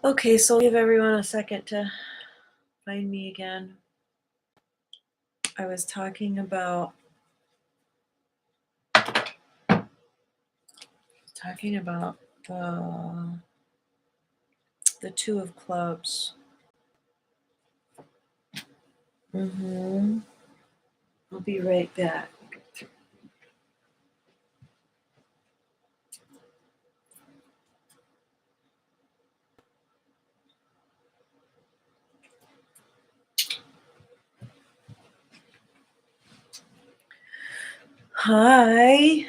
Okay, so I'll give everyone a second to find me again. I was talking about the two of clubs. I'll be right back. Hi.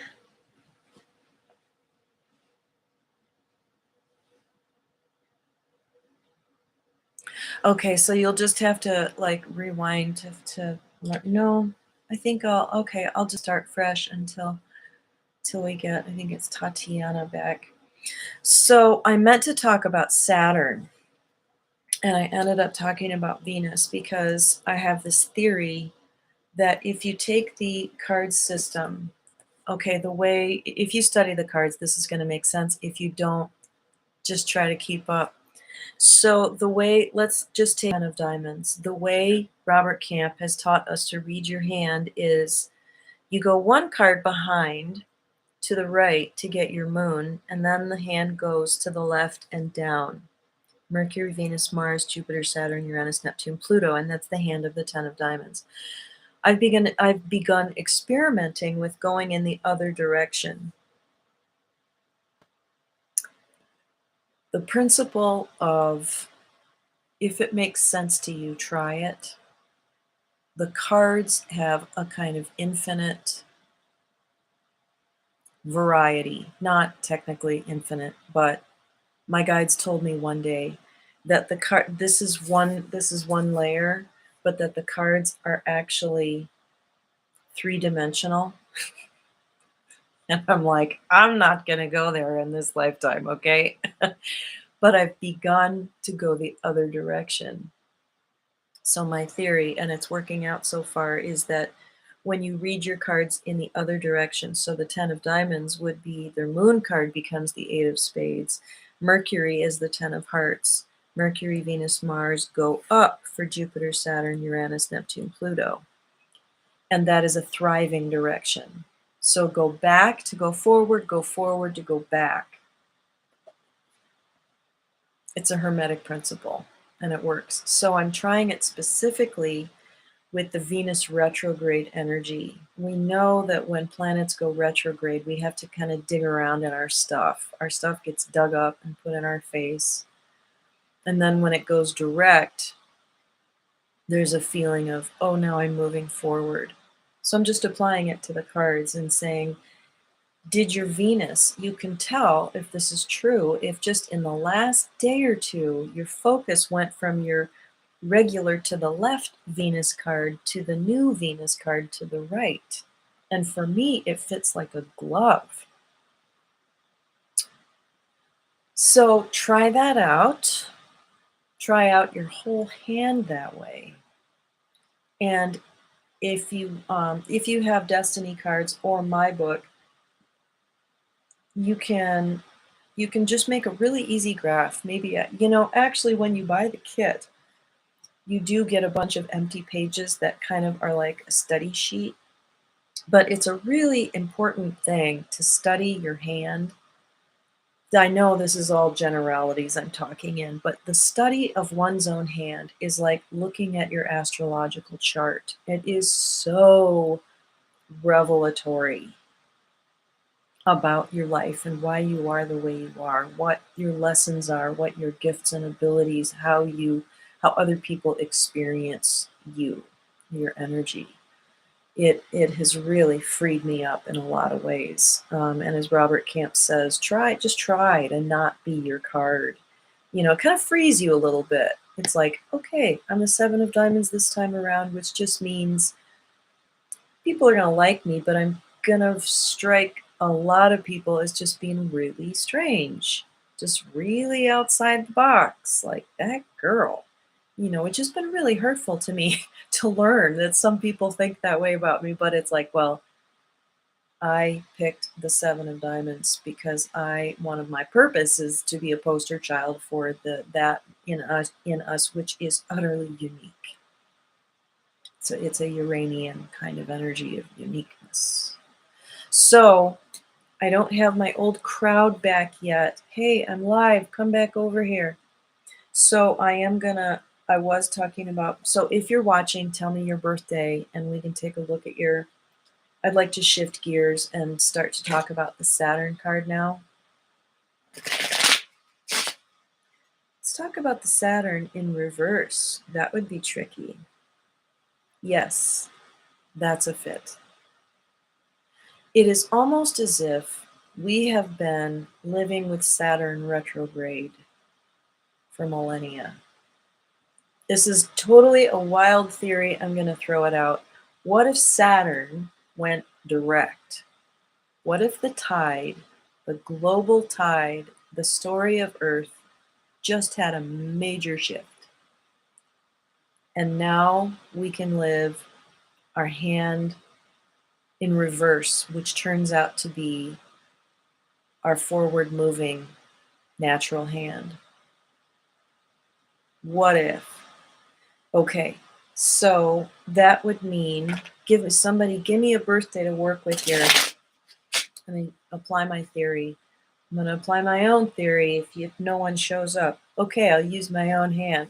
Okay, so you'll just have to like rewind to no. I'll just start fresh until we get, I think it's Tatiana back. So I meant to talk about Saturn, and I ended up talking about Venus because I have this theory that if you take the card system, okay, if you study the cards, this is going to make sense. If you don't, just try to keep up. So let's just take 10 of diamonds. The way Robert Camp has taught us to read your hand is you go one card behind to the right to get your moon, and then the hand goes to the left and down. Mercury, Venus, Mars, Jupiter, Saturn, Uranus, Neptune, Pluto, and that's the hand of the 10 of diamonds. I've begun experimenting with going in the other direction. The principle of, if it makes sense to you, try it. The cards have a kind of infinite variety, not technically infinite, but my guides told me one day that this is one layer, but that the cards are actually three-dimensional. And I'm like, I'm not going to go there in this lifetime, okay? But I've begun to go the other direction. So my theory, and it's working out so far, is that when you read your cards in the other direction, so the 10 of diamonds would be their moon card becomes the 8 of spades. Mercury is the 10 of hearts. Mercury, Venus, Mars go up for Jupiter, Saturn, Uranus, Neptune, Pluto. And that is a thriving direction. So go back to go forward to go back. It's a hermetic principle, and it works. So I'm trying it specifically with the Venus retrograde energy. We know that when planets go retrograde, we have to kind of dig around in our stuff. Our stuff gets dug up and put in our face. And then when it goes direct, there's a feeling of, oh, now I'm moving forward. So I'm just applying it to the cards and saying, did your Venus, you can tell if this is true, if just in the last day or two, your focus went from your regular to the left Venus card to the new Venus card to the right. And for me, it fits like a glove. So try that out. Try out your whole hand that way. And if you have Destiny cards or my book, you can just make a really easy graph. Maybe, actually when you buy the kit, you do get a bunch of empty pages that kind of are like a study sheet. But it's a really important thing to study your hand. I know this is all generalities I'm talking in, but the study of one's own hand is like looking at your astrological chart. It is so revelatory about your life and why you are the way you are, what your lessons are, what your gifts and abilities, how other people experience you, your energy. It has really freed me up in a lot of ways. And as Robert Camp says, just try to not be your card. It kind of frees you a little bit. It's like, okay, I'm the 7 of diamonds this time around, which just means people are going to like me, but I'm going to strike a lot of people as just being really strange, just really outside the box, like that girl. It's just been really hurtful to me to learn that some people think that way about me, but it's like, well, I picked the Seven of Diamonds because one of my purpose is to be a poster child for that in us which is utterly unique. So it's a Uranian kind of energy of uniqueness. So I don't have my old crowd back yet. Hey, I'm live. Come back over here. So I was talking about, so if you're watching, tell me your birthday and we can take a look at I'd like to shift gears and start to talk about the Saturn card now. Let's talk about the Saturn in reverse. That would be tricky. Yes, that's a fit. It is almost as if we have been living with Saturn retrograde for millennia. This is totally a wild theory. I'm going to throw it out. What if Saturn went direct? What if the tide, the global tide, the story of Earth just had a major shift? And now we can live our hand in reverse, which turns out to be our forward moving natural hand. What if? Okay, so that would mean give me a birthday to work with here. Let me apply my theory. I'm going to apply my own theory if no one shows up. Okay, I'll use my own hand.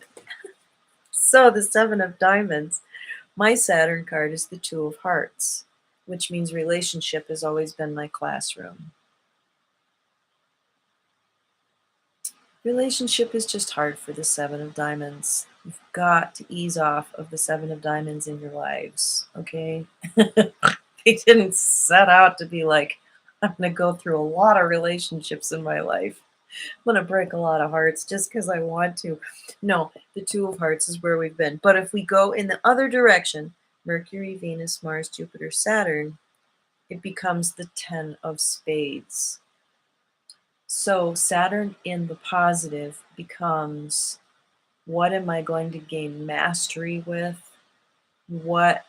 So the Seven of Diamonds, my Saturn card is the Two of Hearts, which means relationship has always been my classroom. Relationship is just hard for the Seven of Diamonds. You've got to ease off of the Seven of Diamonds in your lives, okay? They didn't set out to be like, I'm going to go through a lot of relationships in my life. I'm going to break a lot of hearts just because I want to. No, the Two of Hearts is where we've been. But if we go in the other direction, Mercury, Venus, Mars, Jupiter, Saturn, it becomes the Ten of Spades. So Saturn in the positive becomes, what am I going to gain mastery with? What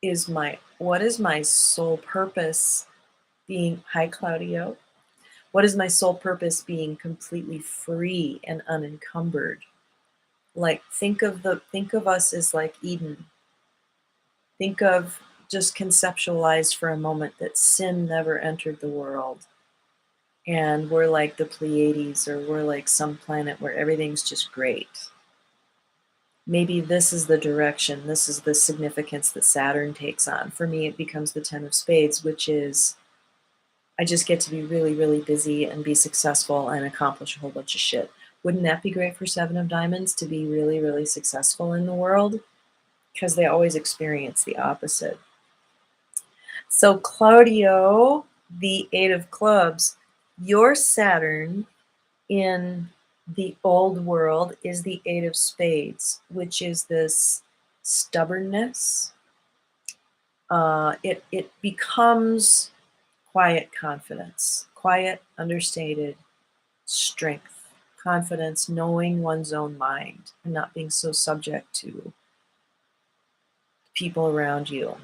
is my sole purpose being, hi Claudio? What is my sole purpose being completely free and unencumbered? Like think of us as like Eden. Think of, just conceptualize for a moment that sin never entered the world. And we're like the Pleiades, or we're like some planet where everything's just great. Maybe this is the direction, this is the significance that Saturn takes on. For me, it becomes the Ten of Spades, which is I just get to be really, really busy and be successful and accomplish a whole bunch of shit. Wouldn't that be great for Seven of Diamonds, to be really, really successful in the world? Because they always experience the opposite. So Claudio, the Eight of Clubs, your Saturn in the old world is the Eight of Spades, which is this stubbornness. It becomes quiet confidence, quiet, understated strength, confidence, knowing one's own mind and not being so subject to people around you.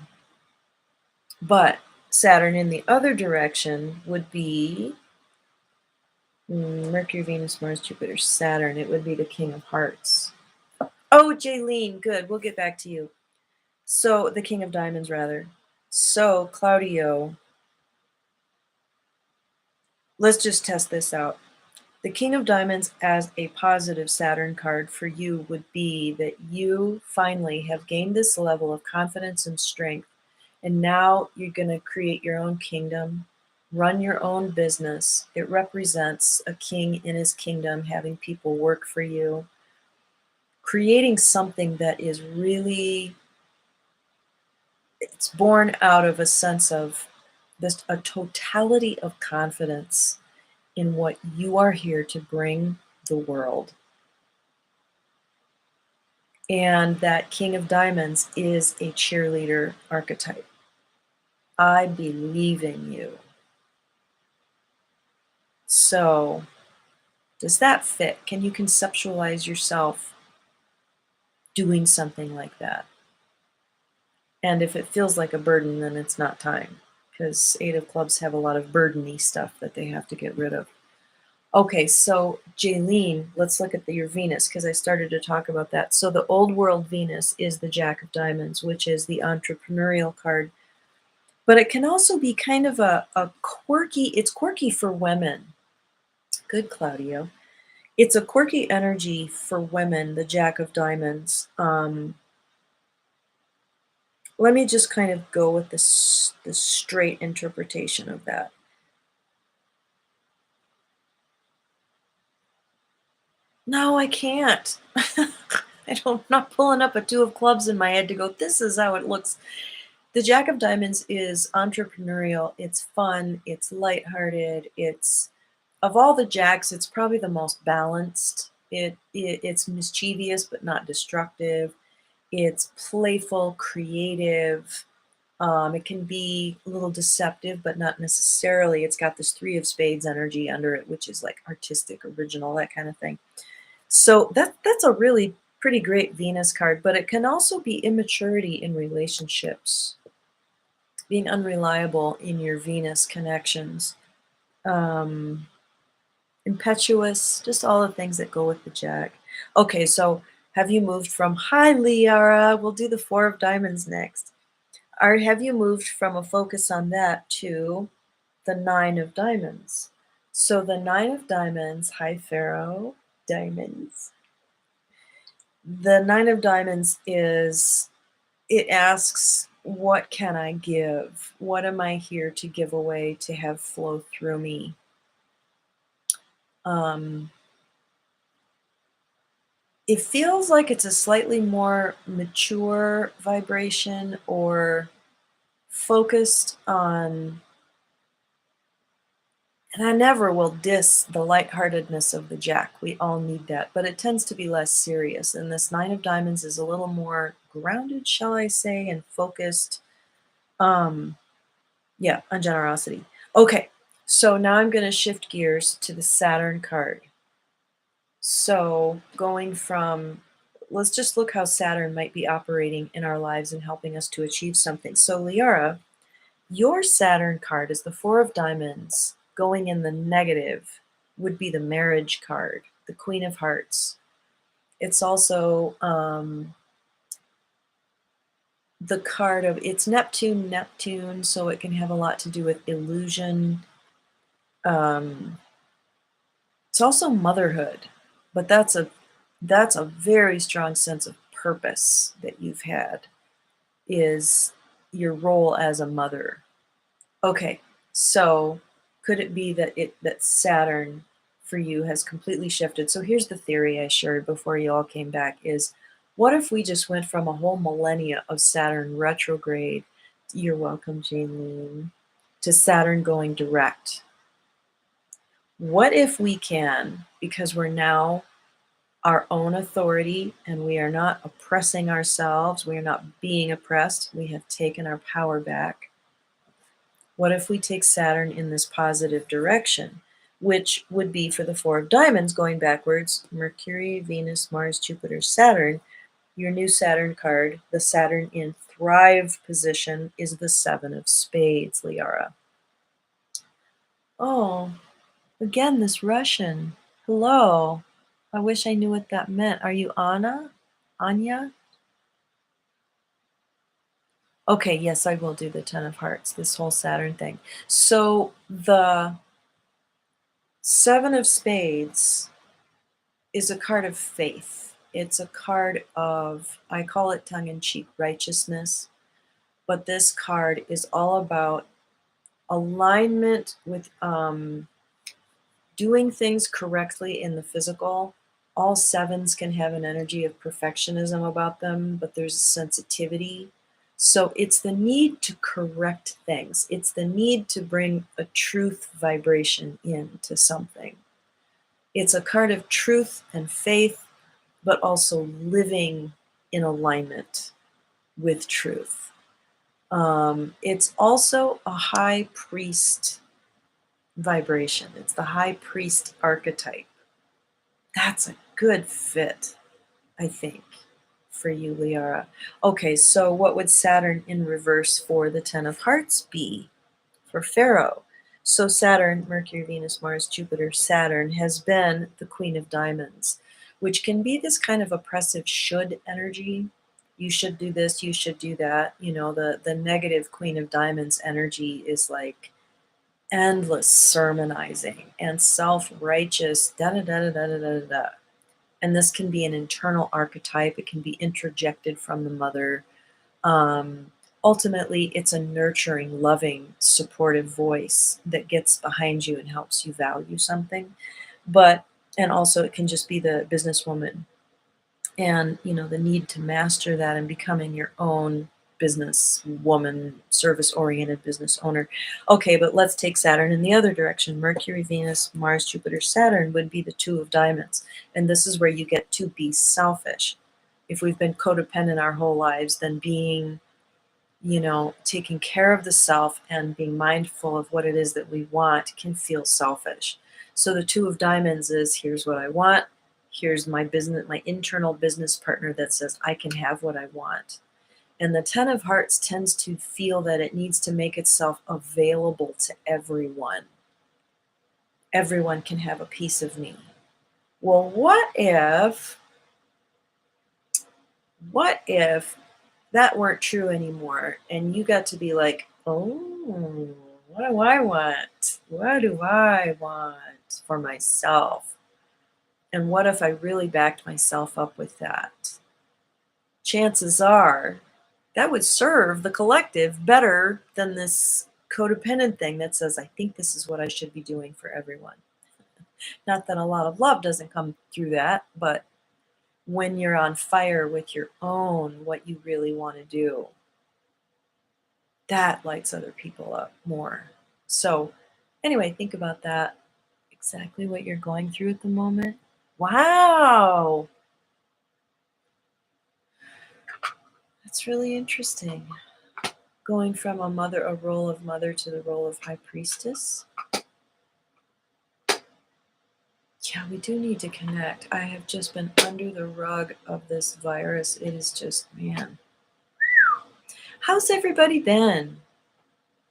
But Saturn in the other direction would be Mercury, Venus, Mars, Jupiter, Saturn. It would be the King of Hearts. Oh, Jaylene, good. We'll get back to you. So, the King of Diamonds, rather. So, Claudio, let's just test this out. The King of Diamonds as a positive Saturn card for you would be that you finally have gained this level of confidence and strength, and now you're going to create your own kingdom, run your own business. It represents a king in his kingdom, having people work for you, creating something that is really, it's born out of a sense of a totality of confidence in what you are here to bring the world. And that King of Diamonds is a cheerleader archetype. I believe in you. So, does that fit? Can you conceptualize yourself doing something like that? And if it feels like a burden, then it's not time. because Eight of Clubs have a lot of burdeny stuff that they have to get rid of. Okay, so Jaylene, let's look at your Venus because I started to talk about that. So the old world Venus is the Jack of Diamonds, which is the entrepreneurial card. But it can also be kind of a quirky, it's quirky for women. Good, Claudio. It's a quirky energy for women, the Jack of Diamonds. Let me just kind of go with this straight interpretation of that. No, I can't. I'm not pulling up a two of clubs in my head to go, this is how it looks. The Jack of Diamonds is entrepreneurial. It's fun. It's lighthearted. It's, of all the jacks, it's probably the most balanced. It's mischievous but not destructive. It's playful, creative. It can be a little deceptive, but not necessarily. It's got this Three of Spades energy under it, which is like artistic, original, that kind of thing. So that's a really pretty great Venus card, but it can also be immaturity in relationships, being unreliable in your Venus connections, um, impetuous, just all the things that go with the Jack. Okay, so have you moved from, hi Liara, we'll do the Four of Diamonds next. Or have you moved from a focus on that to the Nine of Diamonds? So the Nine of Diamonds, hi Pharaoh, diamonds. The Nine of Diamonds is, it asks, what can I give? What am I here to give away, to have flow through me? It feels like it's a slightly more mature vibration or focused on, and I never will diss the lightheartedness of the Jack. We all need that, but it tends to be less serious. And this Nine of Diamonds is a little more grounded, shall I say, and focused. Yeah, on generosity. Okay, so now I'm going to shift gears to the Saturn card. So going from, let's just look how Saturn might be operating in our lives and helping us to achieve something. So Liara, your Saturn card is the Four of Diamonds. Going in the negative would be the marriage card, the Queen of Hearts. It's also the card of, it's Neptune, so it can have a lot to do with illusion. It's also motherhood, but that's a very strong sense of purpose that you've had, is your role as a mother. Okay, so could it be that Saturn for you has completely shifted? So here's the theory I shared before you all came back is, what if we just went from a whole millennia of Saturn retrograde, you're welcome, Jaylene, to Saturn going direct? What if we can, because we're now our own authority and we are not oppressing ourselves, we are not being oppressed, we have taken our power back. What if we take Saturn in this positive direction, which would be for the Four of Diamonds going backwards, Mercury, Venus, Mars, Jupiter, Saturn. Your new Saturn card, the Saturn in Thrive position, is the Seven of Spades, Liara. Oh, again, this Russian. Hello. I wish I knew what that meant. Are you Anna? Anya? Okay, yes, I will do the Ten of Hearts, this whole Saturn thing. So the Seven of Spades is a card of faith. It's a card of, I call it tongue-in-cheek righteousness, but this card is all about alignment with doing things correctly in the physical. All sevens can have an energy of perfectionism about them, but there's a sensitivity. So it's the need to correct things. It's the need to bring a truth vibration into something. It's a card of truth and faith, but also living in alignment with truth. It's also a high priest vibration. It's the high priest archetype. That's a good fit, I think, for you, Liara. Okay, so what would Saturn in reverse for the Ten of Hearts be? for Pharaoh. So Saturn, Mercury, Venus, Mars, Jupiter, Saturn has been the Queen of Diamonds, which can be this kind of oppressive should energy. You should do this, you should do that. You know, the negative Queen of Diamonds energy is like endless sermonizing and self-righteous da da da da da da da da. And this can be an internal archetype. It can be introjected from the mother. Um, Ultimately, it's a nurturing, loving, supportive voice that gets behind you and helps you value something. But, and also it can just be the businesswoman and, you know, the need to master that and becoming your own business woman, service oriented business owner. Okay, but let's take Saturn in the other direction. Mercury, Venus, Mars, Jupiter, Saturn would be the two of diamonds. And this is where you get to be selfish. If we've been codependent our whole lives, then being, you know, taking care of the self and being mindful of what it is that we want can feel selfish. So the two of diamonds is here's what I want. Here's my business, my internal business partner that says I can have what I want. And the 10 of hearts tends to feel that it needs to make itself available to everyone. Everyone can have a piece of me. Well, what if that weren't true anymore and you got to be like, oh, what do I want? What do I want for myself? And what if I really backed myself up with that? Chances are that would serve the collective better than this codependent thing that says, I think this is what I should be doing for everyone. Not that a lot of love doesn't come through that, but when you're on fire with your own, what you really want to do, that lights other people up more. So, anyway, think about that. Exactly what you're going through at the moment. Wow, that's really interesting. Going from a role of mother to the role of high priestess. Yeah, we do need to connect. I have just been under the rug of this virus. It is just, man. How's everybody been?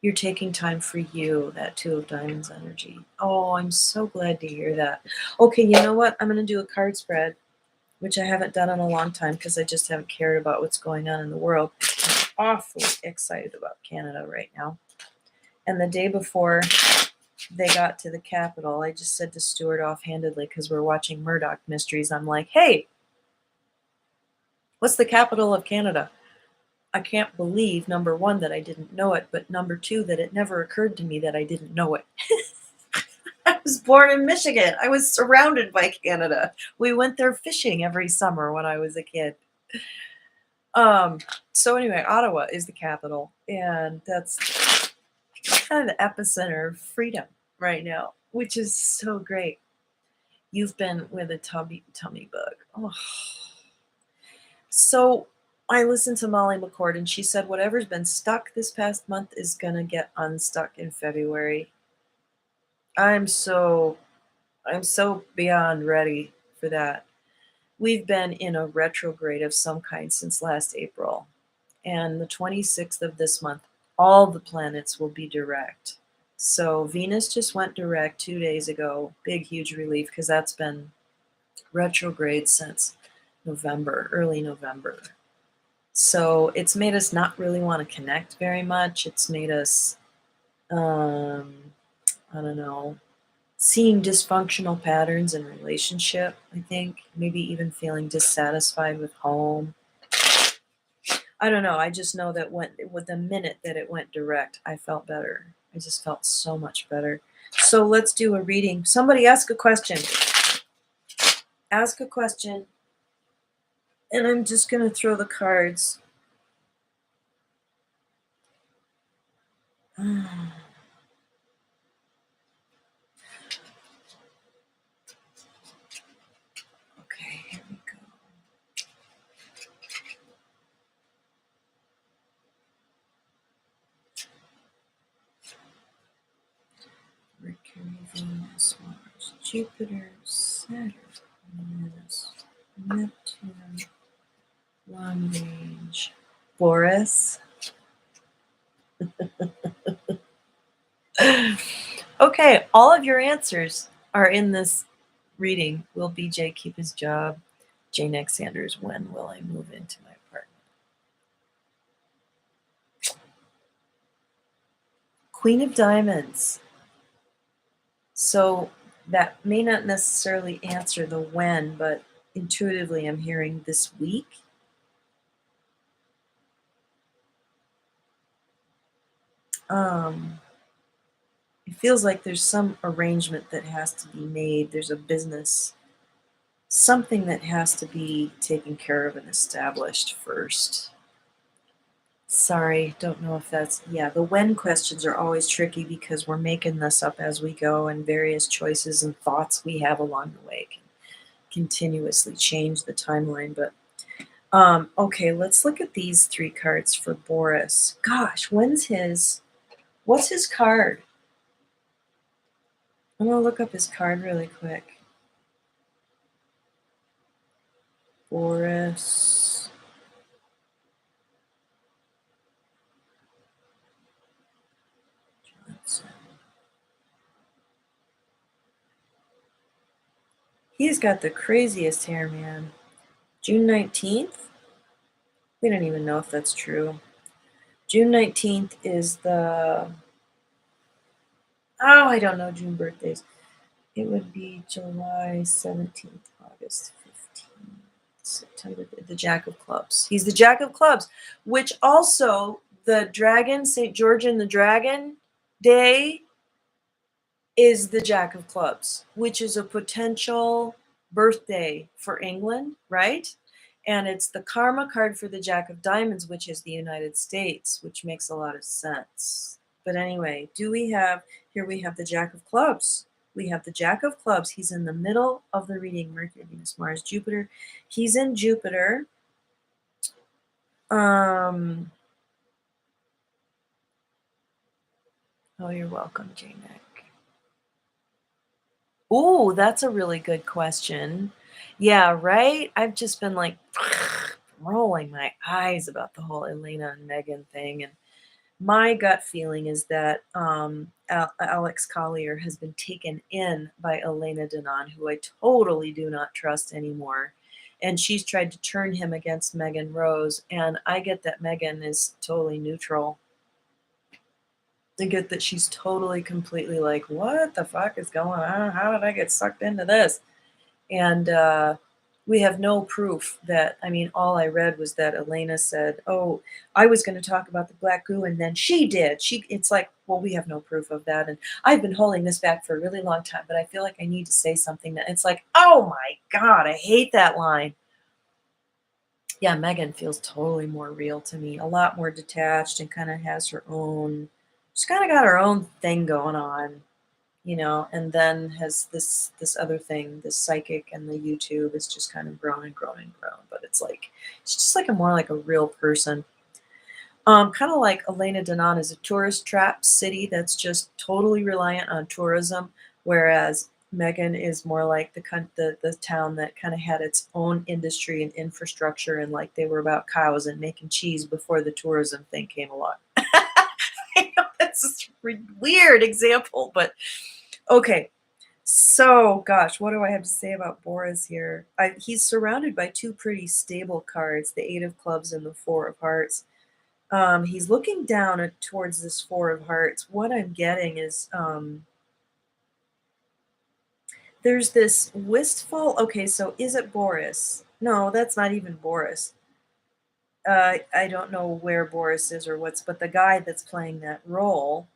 You're taking time for you, that Two of Diamonds energy. Oh, I'm so glad to hear that. Okay, you know what? I'm going to do a card spread, which I haven't done in a long time because I just haven't cared about what's going on in the world. I'm awfully excited about Canada right now. And the day before they got to the Capitol, I just said to Stuart offhandedly, because we're watching Murdoch Mysteries, I'm like, hey, what's the capital of Canada? I can't believe, number one, that I didn't know it, but number two, that it never occurred to me that I didn't know it. I was born in Michigan. I was surrounded by Canada. We went there fishing every summer when I was a kid. So anyway, Ottawa is the capital, and that's kind of the epicenter of freedom right now, which is so great. You've been with a tummy bug. Oh. So I listened to Molly McCord, and she said whatever's been stuck this past month is gonna get unstuck in February. I'm so beyond ready for that. We've been in a retrograde of some kind since last April, and the 26th of this month, all the planets will be direct. So Venus just went direct 2 days ago. Big, huge relief because that's been retrograde since November, early November. So it's made us not really want to connect very much. It's made us, I don't know, seeing dysfunctional patterns in relationship, I think. Maybe even feeling dissatisfied with home. I don't know. I just know that with the minute that it went direct, I felt better. I just felt so much better. So let's do a reading. Somebody ask a question. Ask a question. And I'm just going to throw the cards. Okay, here we go. Mercury, Venus, Mars, Jupiter, Saturn, Venus, Neptune, long range. Boris. Okay, all of your answers are in this reading. Will BJ keep his job? Jane X. Sanders, when will I move into my apartment? Queen of Diamonds. So that may not necessarily answer the when, but intuitively I'm hearing this week. It feels like there's some arrangement that has to be made. There's a business, something that has to be taken care of and established first. Sorry, don't know if that's, yeah, the when questions are always tricky because we're making this up as we go, and various choices and thoughts we have along the way can continuously change the timeline. But okay, let's look at these three cards for Boris. Gosh, what's his card? I'm gonna look up his card really quick. Boris. Johnson. He's got the craziest hair, man. June 19th? We don't even know if that's true. June 19th is the. Oh, I don't know June birthdays. It would be July 17th, August 15th, September, the Jack of Clubs. He's the Jack of Clubs, which also the dragon, St. George and the Dragon Day is the Jack of Clubs, which is a potential birthday for England, right? And it's the karma card for the Jack of Diamonds, which is the United States, which makes a lot of sense. But anyway, here we have the Jack of Clubs. We have the Jack of Clubs. He's in the middle of the reading, Mercury, Venus, Mars, Jupiter. He's in Jupiter. Oh, you're welcome, J-Neck. Ooh, that's a really good question. Yeah, right? I've just been like rolling my eyes about the whole Elena and Megan thing. And my gut feeling is that Alex Collier has been taken in by Elena Denon, who I totally do not trust anymore. And she's tried to turn him against Megan Rose. And I get that Megan is totally neutral. I get that she's totally, completely like, what the fuck is going on? How did I get sucked into this? And we have no proof that, I mean, all I read was that Elena said, oh, I was going to talk about the black goo, and then she did. It's like, well, we have no proof of that. And I've been holding this back for a really long time, but I feel like I need to say something that it's like, oh my God, I hate that line. Yeah, Megan feels totally more real to me, a lot more detached and kind of has her own, she's kind of got her own thing going on, and then has this other thing, this psychic and the YouTube is just kind of grown and grown and grown. But it's like it's just like a more like a real person. Kind of like Elena Denon is a tourist trap city that's just totally reliant on tourism, whereas Megan is more like the town that kind of had its own industry and infrastructure, and like they were about cows and making cheese before the tourism thing came along. I know that's a weird example, but okay. So, gosh, what do I have to say about Boris here? He's surrounded by two pretty stable cards, the Eight of Clubs and the Four of Hearts. He's looking down towards this Four of Hearts. What I'm getting is there's this wistful. Okay, so is it Boris? No, that's not even Boris. I don't know where Boris is or but the guy that's playing that role,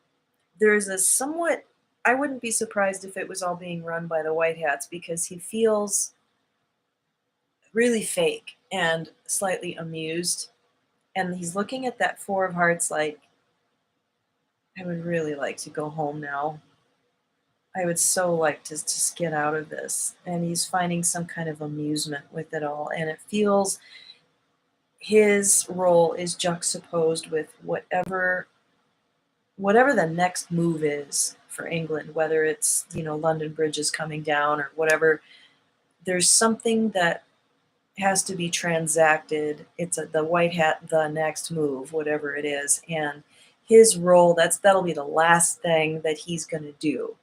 there's a somewhat, I wouldn't be surprised if it was all being run by the White Hats because he feels really fake and slightly amused. And he's looking at that Four of Hearts like, I would really like to go home now. I would so like to just get out of this. And he's finding some kind of amusement with it all. And it feels his role is juxtaposed with whatever the next move is for England, whether it's, London Bridge is coming down or whatever. There's something that has to be transacted. It's the White Hat, the next move, whatever it is. And his role, that'll be the last thing that he's going to do.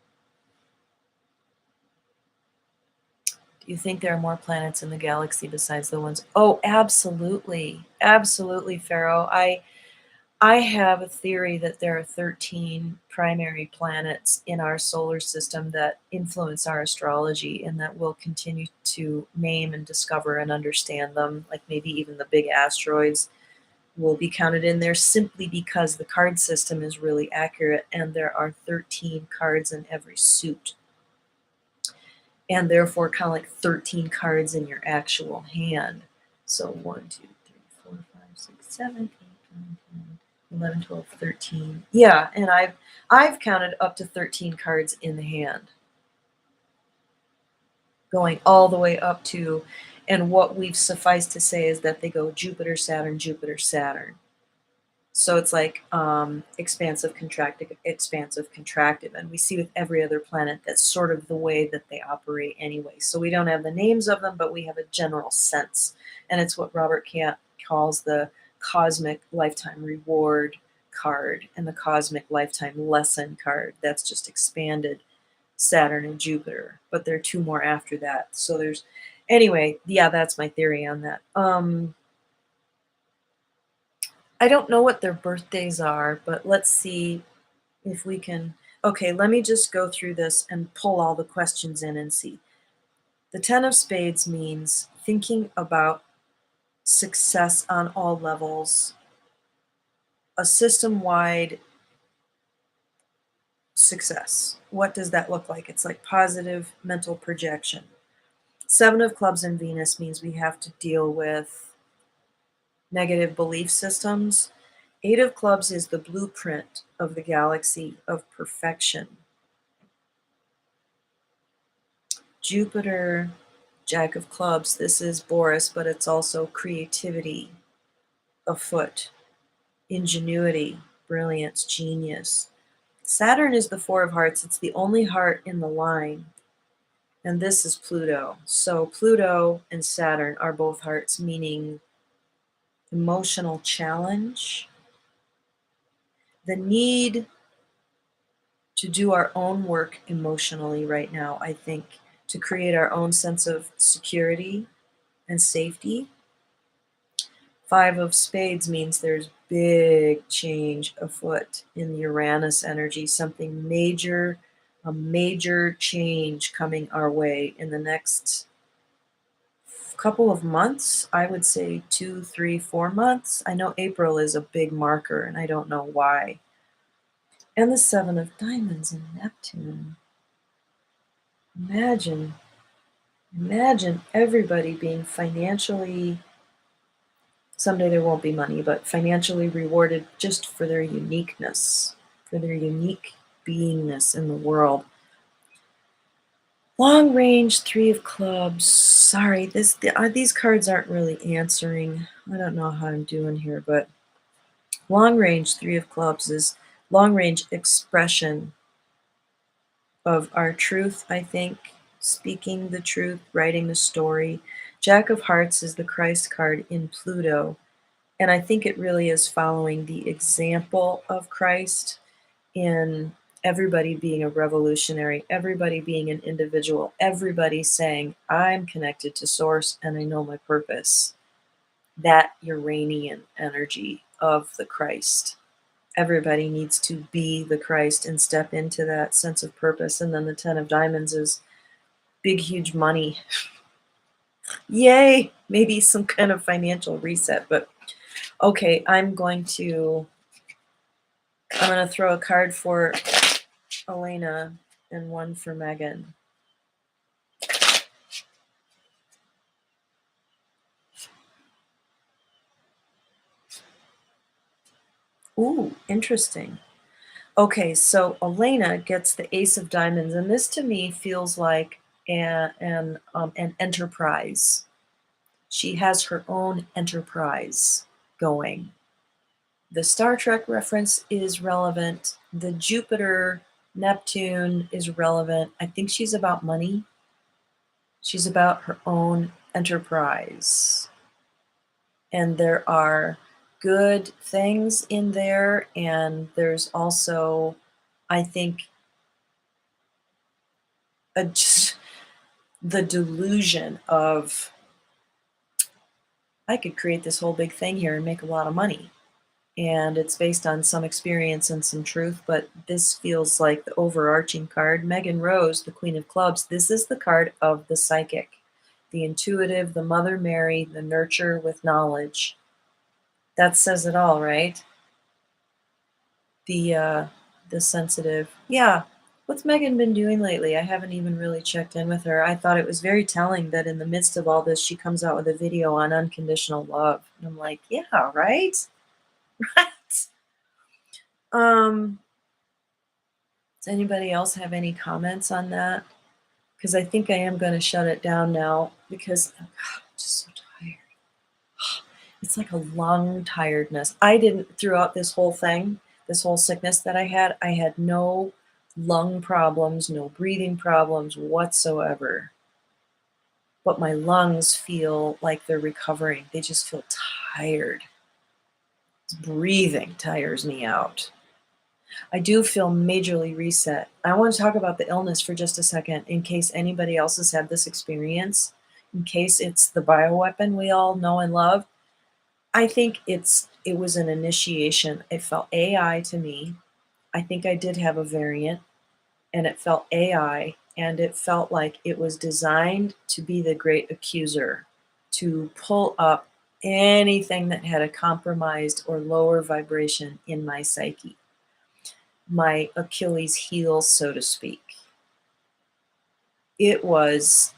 Do you think there are more planets in the galaxy besides the ones? Oh, absolutely. Absolutely, Pharaoh. I have a theory that there are 13 primary planets in our solar system that influence our astrology and that we'll continue to name and discover and understand them, like maybe even the big asteroids will be counted in there simply because the card system is really accurate and there are 13 cards in every suit. And therefore, kind of like 13 cards in your actual hand. So 1, 2, 3, 4, 5, 6, 7, 8, 9, 10, 11, 12, 13. Yeah, and I've counted up to 13 cards in the hand, going all the way up to, and what we've sufficed to say is that they go Jupiter, Saturn, Jupiter, Saturn. So it's like expansive, contractive, expansive, contractive. And we see with every other planet that's sort of the way that they operate anyway. So we don't have the names of them, but we have a general sense. And it's what Robert Kant calls the cosmic lifetime reward card and the cosmic lifetime lesson card. That's just expanded Saturn and Jupiter. But there are two more after that. So there's, anyway, yeah, that's my theory on that. I don't know what their birthdays are, but let's see if we can. Okay, let me just go through this and pull all the questions in and see. The 10 of Spades means thinking about success on all levels, a system-wide success. What does that look like? It's like positive mental projection. 7 of Clubs in Venus means we have to deal with negative belief systems. 8 of Clubs is the blueprint of the galaxy of perfection. Jupiter, Jack of Clubs, this is Boris, but it's also creativity afoot, ingenuity, brilliance, genius. Saturn is the 4 of Hearts. It's the only heart in the line. And this is Pluto. So Pluto and Saturn are both hearts, meaning emotional challenge, the need to do our own work emotionally right now, I think, to create our own sense of security and safety. 5 of Spades means there's big change afoot in the Uranus energy, something major, a major change coming our way in the next couple of months. I would say 2, 3, 4 months. I know April is a big marker, and I don't know why. And the 7 of Diamonds in Neptune. Imagine everybody being financially, someday there won't be money, but financially rewarded just for their uniqueness, for their unique beingness in the world. Long range, 3 of Clubs. Sorry, these cards aren't really answering. I don't know how I'm doing here, but long range, 3 of Clubs is long range expression of our truth, I think, speaking the truth, writing the story. Jack of Hearts is the Christ card in Pluto, and I think it really is following the example of Christ in everybody being a revolutionary, everybody being an individual, everybody saying, I'm connected to Source and I know my purpose. That Uranian energy of the Christ. Everybody needs to be the Christ and step into that sense of purpose. And then the 10 of Diamonds is big, huge money. Yay! Maybe some kind of financial reset. But okay, I'm going to throw a card for Elena and one for Megan. Ooh, interesting. Okay, so Elena gets the Ace of Diamonds, and this to me feels like an enterprise. She has her own enterprise going. The Star Trek reference is relevant. The Jupiter Neptune is relevant. I think she's about money. She's about her own enterprise. And there are good things in there, and there's also, I think, just the delusion of I could create this whole big thing here and make a lot of money. And it's based on some experience and some truth, but this feels like the overarching card. Megan Rose, the Queen of Clubs, this is the card of the psychic, the intuitive, the Mother Mary, the nurture with knowledge. That says it all, right? The uh, the sensitive. Yeah. What's Megan been doing lately? I haven't even really checked in with her. I thought it was very telling that in the midst of all this, she comes out with a video on unconditional love. And I'm like, yeah, right? Right. Um, does anybody else have any comments on that? Because I think I am going to shut it down now because I'm just so tired. It's like a lung tiredness. I didn't, throughout this whole thing, this whole sickness that I had no lung problems, no breathing problems whatsoever. But my lungs feel like they're recovering. They just feel tired. Breathing tires me out. I do feel majorly reset. I want to talk about the illness for just a second in case anybody else has had this experience, in case it's the bioweapon we all know and love. I think it was an initiation. It felt AI to me. I think I did have a variant, and it felt AI, and it felt like it was designed to be the great accuser, to pull up anything that had a compromised or lower vibration in my psyche, my Achilles heel, so to speak. It was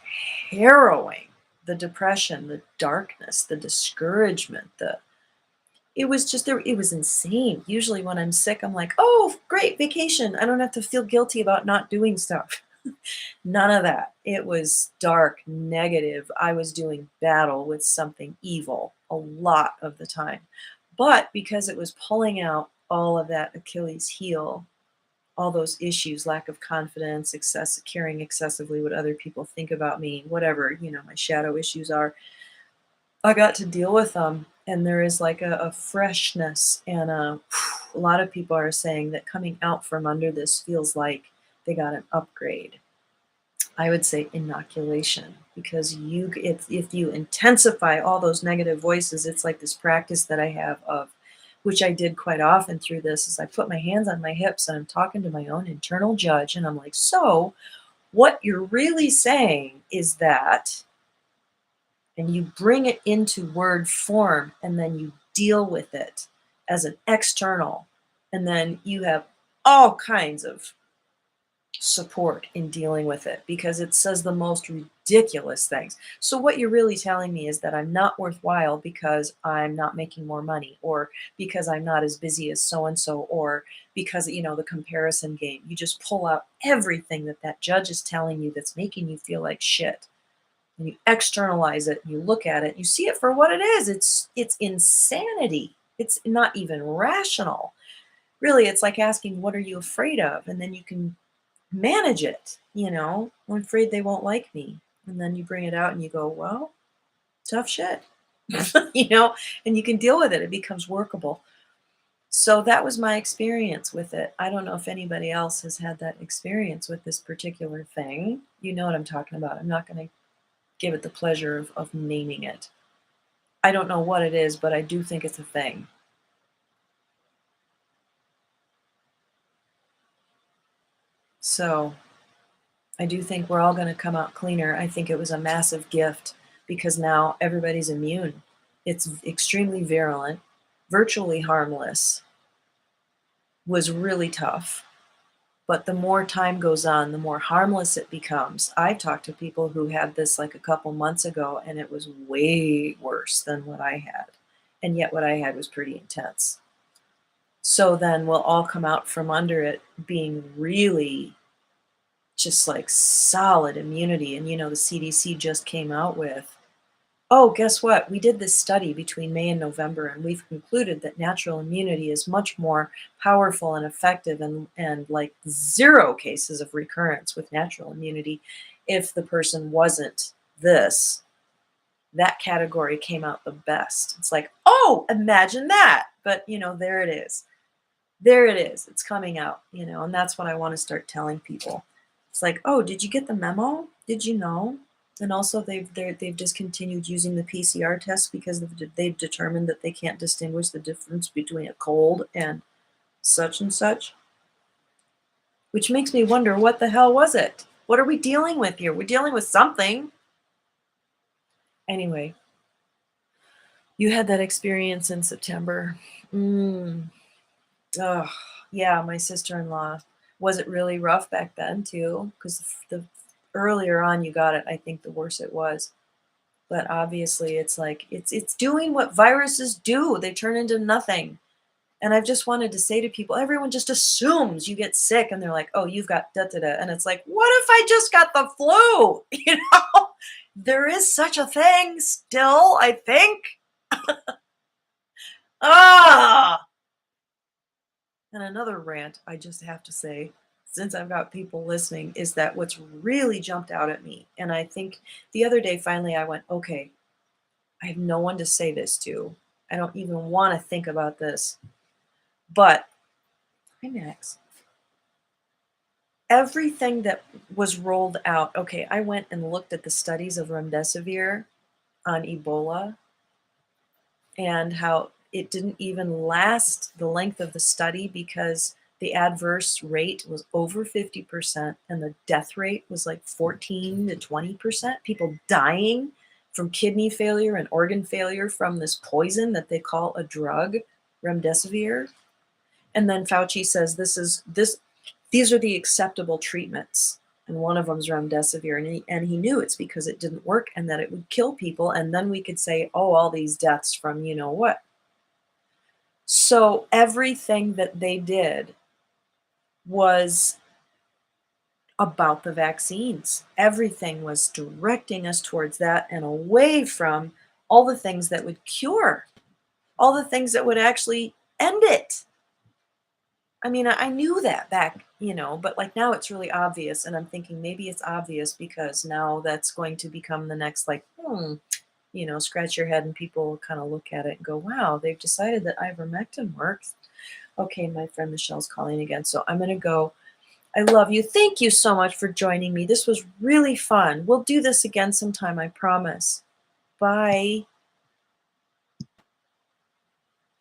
harrowing. The depression, the darkness, the discouragement, the it was just there, it was insane. Usually when I'm sick, I'm like, "Oh, great vacation. I don't have to feel guilty about not doing stuff." None of that. It was dark, negative. I was doing battle with something evil a lot of the time. But because it was pulling out all of that Achilles heel, all those issues, lack of confidence, caring excessively what other people think about me, whatever, my shadow issues are, I got to deal with them. And there is like a freshness and a lot of people are saying that coming out from under this feels like they got an upgrade. I would say inoculation because if you intensify all those negative voices, it's like this practice that I have of which I did quite often through this is I put my hands on my hips and I'm talking to my own internal judge and I'm like, so what you're really saying is that, and you bring it into word form and then you deal with it as an external, and then you have all kinds of support in dealing with it because it says the most ridiculous things. So what you're really telling me is that I'm not worthwhile because I'm not making more money or because I'm not as busy as so and so or because the comparison game. You just pull out everything that judge is telling you that's making you feel like shit. And you externalize it, and you look at it, you see it for what it is. It's insanity. It's not even rational. Really, it's like asking what are you afraid of? And then you can manage it, I'm afraid they won't like me. And then you bring it out and you go, well, tough shit, you know, and you can deal with it. It becomes workable. So that was my experience with it. I don't know if anybody else has had that experience with this particular thing. You know what I'm talking about. I'm not going to give it the pleasure of naming it. I don't know what it is, but I do think it's a thing. So I do think we're all going to come out cleaner. I think it was a massive gift because now everybody's immune. It's extremely virulent, virtually harmless, was really tough. But the more time goes on, the more harmless it becomes. I've talked to people who had this like a couple months ago, and it was way worse than what I had. And yet, what I had was pretty intense. So then we'll all come out from under it being really just like solid immunity. And the CDC just came out with, oh, guess what? We did this study between May and November, and we've concluded that natural immunity is much more powerful and effective and like zero cases of recurrence with natural immunity if the person wasn't this. that category came out the best. It's like, oh, imagine that. But, there it is. There it is. It's coming out, and that's what I want to start telling people. It's like, oh, did you get the memo? Did you know? And also, they've discontinued using the PCR test because they've determined that they can't distinguish the difference between a cold and such, which makes me wonder, what the hell was it? What are we dealing with here? We're dealing with something. Anyway, you had that experience in September. Oh, yeah, my sister-in-law. Was it really rough back then too? Because the earlier on you got it, I think the worse it was. But obviously, it's like it's doing what viruses do. They turn into nothing. And I've just wanted to say to people, everyone just assumes you get sick, and they're like, "Oh, you've got da da da," and it's like, what if I just got the flu? There is such a thing still, I think. Ah. And another rant I just have to say, since I've got people listening, is that what's really jumped out at me, and I think the other day finally I went, okay, I have no one to say this to. I don't even want to think about this. But, hi Max. Everything that was rolled out, okay, I went and looked at the studies of remdesivir on Ebola and how it didn't even last the length of the study because the adverse rate was over 50% and the death rate was like 14 to 20%. People dying from kidney failure and organ failure from this poison that they call a drug, remdesivir. And then Fauci says these are the acceptable treatments. And one of them's remdesivir. And he knew it's because it didn't work and that it would kill people. And then we could say, oh, all these deaths from you know what. So everything that they did was about the vaccines. Everything was directing us towards that and away from all the things that would cure, all the things that would actually end it. I mean, I knew that back, but like now it's really obvious. And I'm thinking maybe it's obvious because now that's going to become the next, like, scratch your head and people kind of look at it and go, wow, they've decided that ivermectin works. Okay, my friend Michelle's calling again. So I'm going to go. I love you. Thank you so much for joining me. This was really fun. We'll do this again sometime, I promise. Bye.